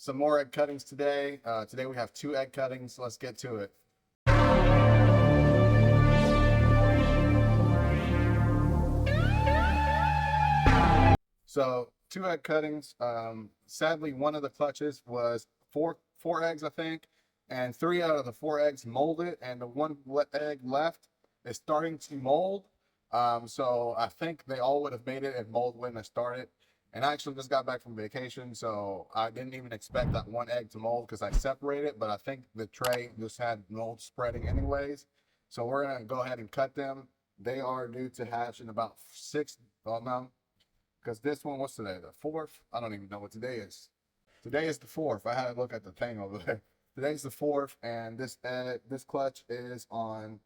Some more egg cuttings today. Today we have 2 egg cuttings. Let's get to it. So 2 egg cuttings. Sadly, one of the clutches was four eggs, I think, and 3 out of the 4 eggs molded, and the one egg left is starting to mold. So I think they all would have made it if mold wouldn't have started. And I actually just got back from vacation, so I didn't even expect that one egg to mold because I separated, but I think the tray just had mold spreading anyways. So we're gonna go ahead and cut them. They are due to hatch in about 6, well, no, because this one, what's today? The 4th? I don't even know what today is. Today is the 4th. I had to look at the thing over there. Today's the 4th, and this clutch is on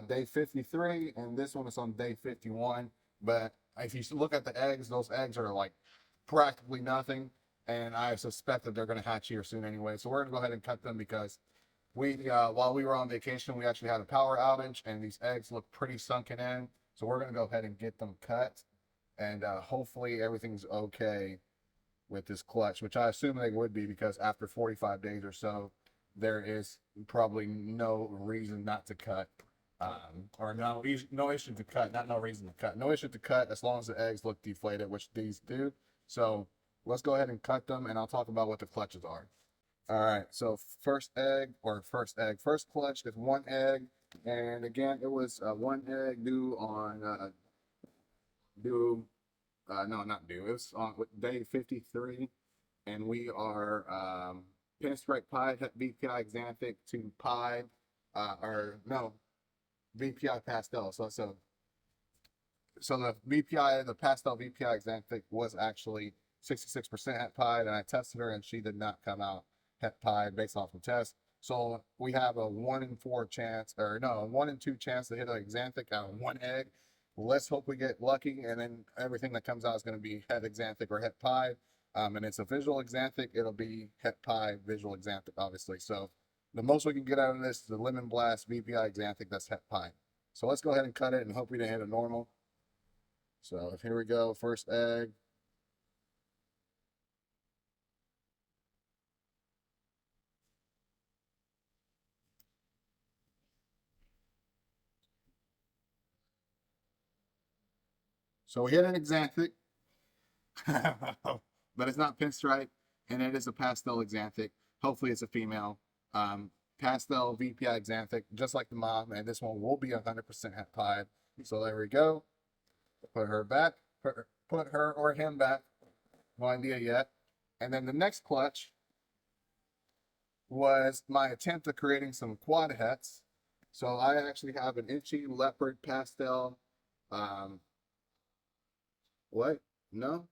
day 53, and this one is on day 51. But if you look at the eggs, those eggs are like practically nothing, and I suspect that they're going to hatch here soon anyway. So we're going to go ahead and cut them because while we were on vacation, we actually had a power outage, and these eggs look pretty sunken in. So we're going to go ahead and get them cut, and hopefully everything's okay with this clutch, which I assume they would be because after 45 days or so, there is probably no reason not to cut. Or no issue to cut, not no reason to cut. No issue to cut as long as the eggs look deflated, which these do. So let's go ahead and cut them, and I'll talk about what the clutches are. All right, so first clutch is 1 egg, and again, it was 1 egg due on due no, not due. It was on day 53, and we are pinstripe pied VPI xanthic to pied, or no, VPI pastel. So the VPI, the pastel VPI xanthic was actually 66% het pied, and I tested her, and she did not come out het pied based off the test. So we have a 1 in 4 chance, or no, a 1 in 2 chance to hit a xanthic out of 1 egg. Let's hope we get lucky, and then everything that comes out is going to be het xanthic or het pied. And it's a visual xanthic. It'll be het pied visual xanthic, obviously. So the most we can get out of this is the Lemon Blast VPI xanthic that's het pied. So let's go ahead and cut it and hope we didn't hit a normal. So here we go, first egg. So we hit an xanthic, but it's not pinstripe, and it is a pastel xanthic. Hopefully it's a female. Pastel VPI xanthic, just like the mom, and this one will be 100% het pied. So there we go. Put her back, put her or him back. No idea yet. And then the next clutch was my attempt at creating some quad hets. So I actually have an Inchy Leopard pastel. What? No?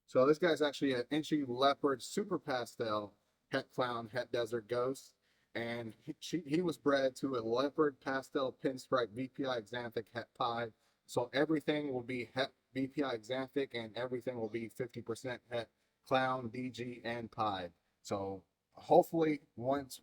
So this guy's actually an Inchy Leopard Super Pastel Het Clown Het Desert Ghost. And he was bred to a Leopard Pastel Pinstripe VPI Xanthic Het Pied. So everything will be Het VPI Xanthic, and everything will be 50% Het Clown, DG, and Pied. So hopefully once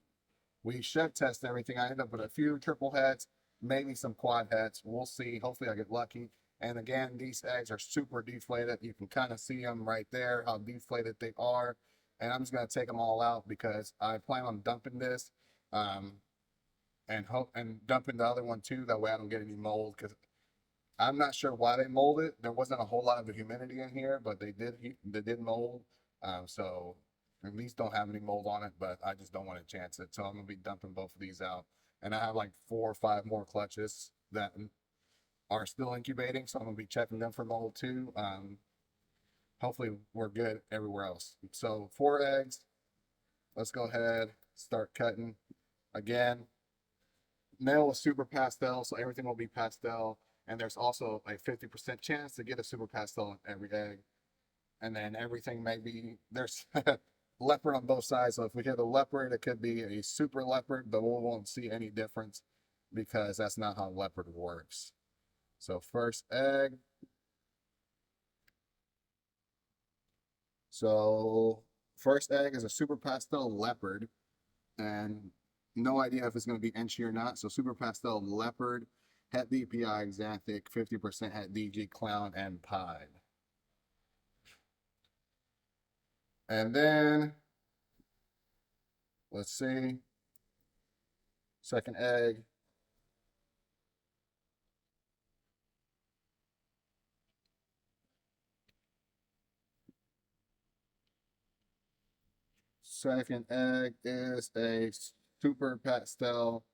we shed test everything, I end up with a few triple heads, maybe some quad heads. We'll see. Hopefully I get lucky. And again, these eggs are super deflated. You can kind of see them right there, how deflated they are. And I'm just going to take them all out because I plan on dumping this and dumping the other one too. That way I don't get any mold, because I'm not sure why they molded. There wasn't a whole lot of humidity in here, but they did mold. So at least don't have any mold on it, but I just don't want to chance it. So I'm going to be dumping both of these out. And I have like 4 or 5 more clutches that are still incubating, so I'm going to be checking them for mold too. Hopefully we're good everywhere else. So 4 eggs. Let's go ahead, start cutting. Again, male is super pastel, so everything will be pastel. And there's also a 50% chance to get a super pastel in every egg. And then everything may be, there's leopard on both sides. So if we hit a leopard, it could be a super leopard, but we won't see any difference because that's not how leopard works. So first egg. So first egg is a super pastel leopard, and no idea if it's going to be Inchy or not. So super pastel leopard, het VPI xanthic, 50% het DG clown, and pied. And then, let's see, second egg. Second egg is a super pastel.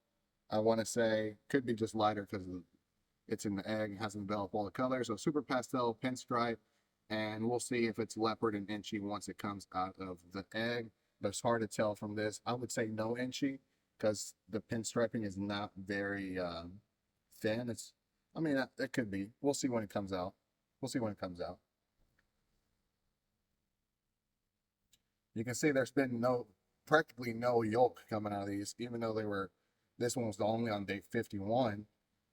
I want to say could be just lighter because it's in the egg, hasn't developed all the colors. So super pastel pinstripe, and we'll see if it's leopard and inchy once it comes out of the egg. But it's hard to tell from this. I would say no inchy because the pinstriping is not very thin. I mean, it could be. We'll see when it comes out. We'll see when it comes out. You can see there's been practically no yolk coming out of these, even though this one was only on day 51.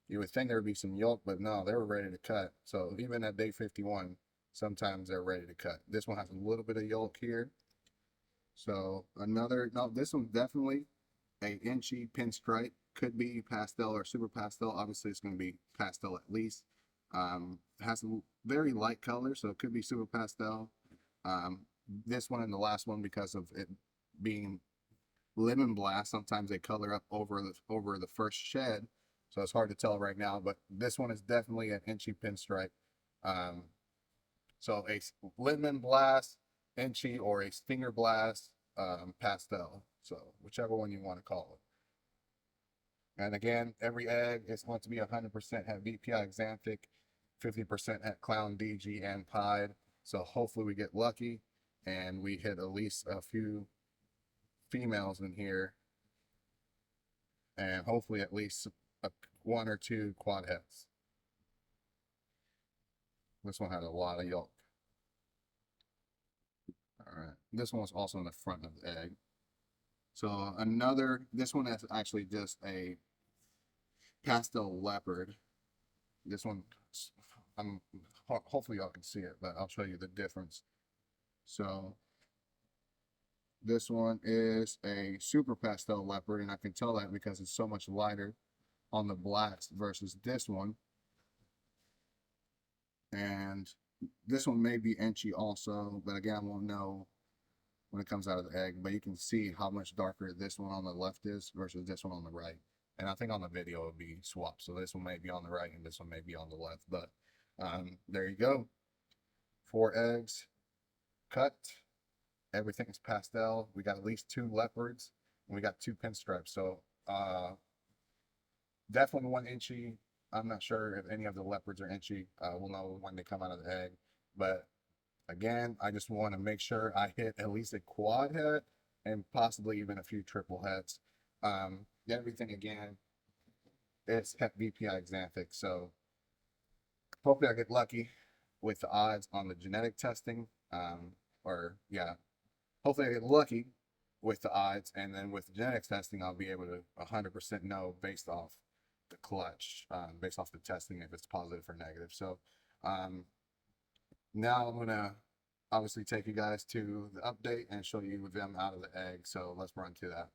You would think there would be some yolk, but no, they were ready to cut. So even at day 51, sometimes they're ready to cut. This one has a little bit of yolk here. So no, this one's definitely a inchy pinstripe. Could be pastel or super pastel. Obviously, it's going to be pastel at least. Has a very light color, so it could be super pastel. This one and the last one, because of it being lemon blast, sometimes they color up over the first shed, so it's hard to tell right now. But this one is definitely an inchy pinstripe. So a lemon blast, inchy, or a stinger blast pastel. So whichever one you want to call it. And again, every egg is going to be 100% have VPI xanthic, 50% have clown DG and pied. So hopefully we get lucky and we hit at least a few females in here, and hopefully at least one or two quad heads. This one had a lot of yolk. All right, this one was also in the front of the egg. So this one is actually just a pastel leopard. This one, hopefully y'all can see it, but I'll show you the difference. So this one is a super pastel leopard, and I can tell that because it's so much lighter on the blacks versus this one. And this one may be inchy also, but again, I won't know when it comes out of the egg. But you can see how much darker this one on the left is versus this one on the right. And I think on the video it would be swapped. So this one may be on the right and this one may be on the left. But there you go. 4 eggs cut. Everything is pastel. We got at least 2 leopards and we got 2 pinstripes. So definitely 1 inchy. I'm not sure if any of the leopards are inchy. We'll know when they come out of the egg. But again, I just want to make sure I hit at least a quad head and possibly even a few triple heads. Everything again, it's VPI xanthic. So hopefully I get lucky with the odds on the genetic testing. Hopefully I get lucky with the odds, and then with the genetics testing, I'll be able to 100% know based off the clutch, based off the testing, if it's positive or negative. So now I'm gonna obviously take you guys to the update and show you them out of the egg. So let's run to that.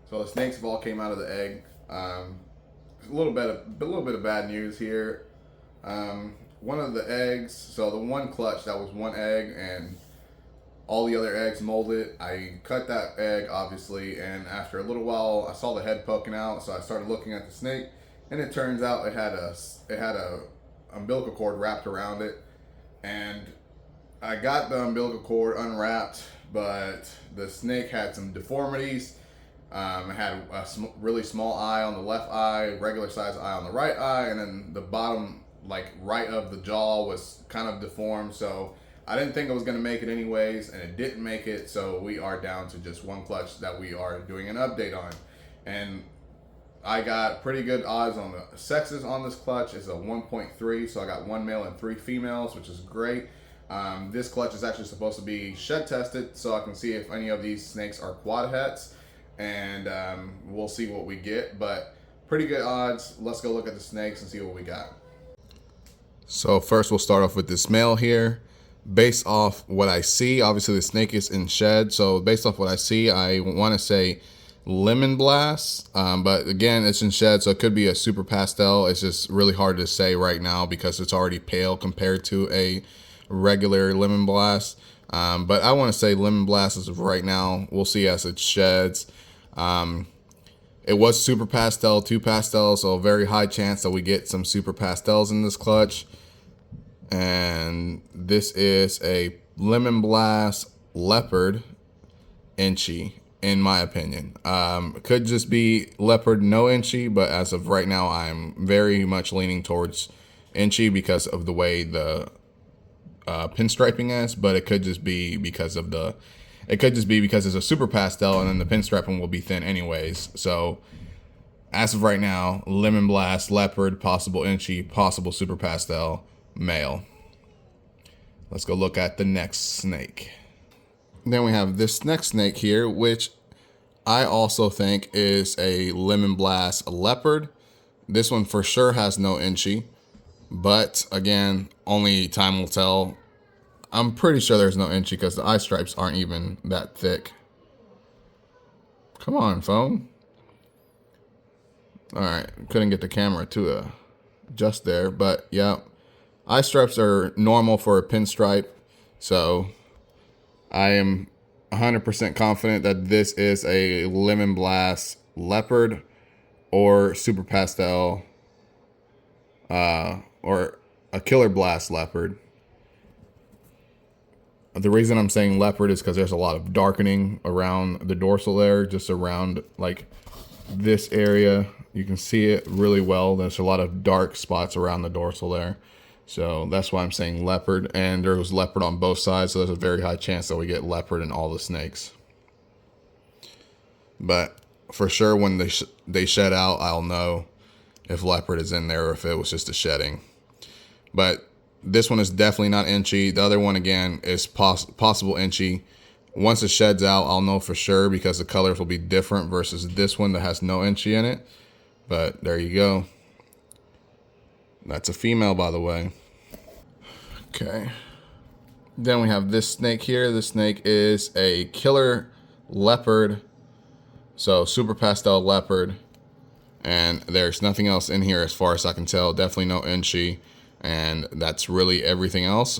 So the snakes have all came out of the egg. A little bit of bad news here. One of the eggs, so the one clutch, that was 1 egg, and all the other eggs molded. I cut that egg, obviously, and after a little while, I saw the head poking out, so I started looking at the snake, and it turns out it had a umbilical cord wrapped around it, and I got the umbilical cord unwrapped, but the snake had some deformities. It had a really small eye on the left eye, regular size eye on the right eye, and then the bottom, like right of the jaw, was kind of deformed. So I didn't think I was going to make it anyways, and it didn't make it. So we are down to just 1 clutch that we are doing an update on. And I got pretty good odds on the sexes on this clutch. It's a 1.3, so I got 1 male and 3 females, which is great. This clutch is actually supposed to be shed tested, so I can see if any of these snakes are quad hets, and we'll see what we get. But pretty good odds. Let's go look at the snakes and see what we got. So first we'll start off with this male here. Based off what I see, obviously the snake is in shed, so based off what I see, I want to say lemon blast, but again, it's in shed, so it could be a super pastel. It's just really hard to say right now because it's already pale compared to a regular Lemon Blast. But I want to say Lemon Blast as of right now. We'll see as it sheds. It was Super Pastel, 2 pastels, so a very high chance that we get some Super Pastels in this clutch. And this is a Lemon Blast Leopard Inchy, in my opinion. Could just be Leopard no Inchy, but as of right now, I'm very much leaning towards Inchy because of the way the pinstriping is. But it could just be because of it's a Super Pastel, and then the pinstriping will be thin anyways. So as of right now, Lemon Blast, Leopard, possible Inchy, possible Super Pastel, male. Let's go look at the next snake. Then we have this next snake here, which I also think is a Lemon Blast Leopard. This one for sure has no Inchy, but again, only time will tell. I'm pretty sure there's no Inchy because the eye stripes aren't even that thick. Come on, phone. All right, couldn't get the camera to adjust there, but yeah, eye stripes are normal for a pinstripe, so I am 100% confident that this is a Lemon Blast Leopard or Super Pastel or a Killer Blast Leopard. The reason I'm saying leopard is because there's a lot of darkening around the dorsal there, just around like this area. You can see it really well. There's a lot of dark spots around the dorsal there. So that's why I'm saying leopard. And there was leopard on both sides, so there's a very high chance that we get leopard in all the snakes. But for sure, when they shed out, I'll know if leopard is in there or if it was just a shedding. But this one is definitely not Inchy. The other one, again, is possible Inchy. Once it sheds out, I'll know for sure because the colors will be different versus this one that has no Inchy in it. But there you go. That's a female, by the way. Okay. Then we have this snake here. This snake is a Killer Leopard. So Super Pastel Leopard. And there's nothing else in here as far as I can tell. Definitely no Inchy. And that's really everything else.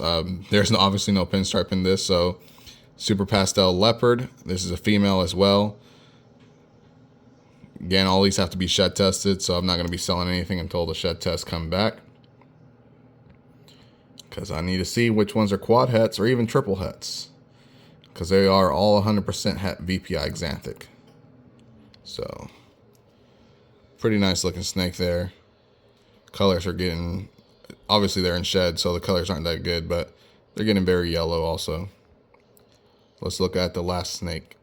There's obviously no pinstripe in this, so Super Pastel Leopard. This is a female as well. Again, all these have to be shed tested, so I'm not going to be selling anything until the shed tests come back. Because I need to see which ones are quad hets or even triple hets. Because they are all 100% het VPI xanthic. So, pretty nice looking snake there. Colors are getting... Obviously, they're in shed, so the colors aren't that good, but they're getting very yellow also. Let's look at the last snake.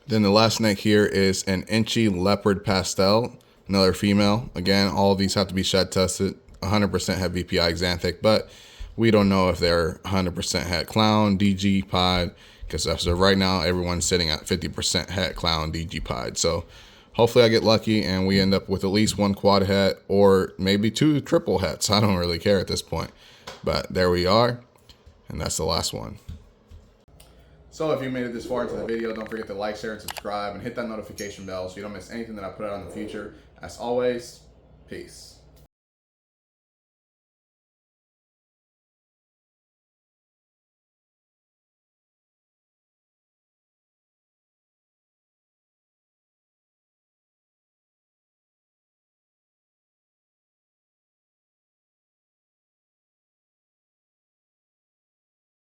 Then the last snake here is an Inchy Leopard Pastel, another female. Again, all of these have to be shed tested, 100% het VPI xanthic, but we don't know if they're 100% het clown, DG, pod, because as of right now, everyone's sitting at 50% het clown, DG, pod. So hopefully I get lucky and we end up with at least one quad het or maybe 2 triple hets. I don't really care at this point. But there we are. And that's the last one. So if you made it this far into the video, don't forget to like, share, and subscribe. And hit that notification bell so you don't miss anything that I put out in the future. As always, peace.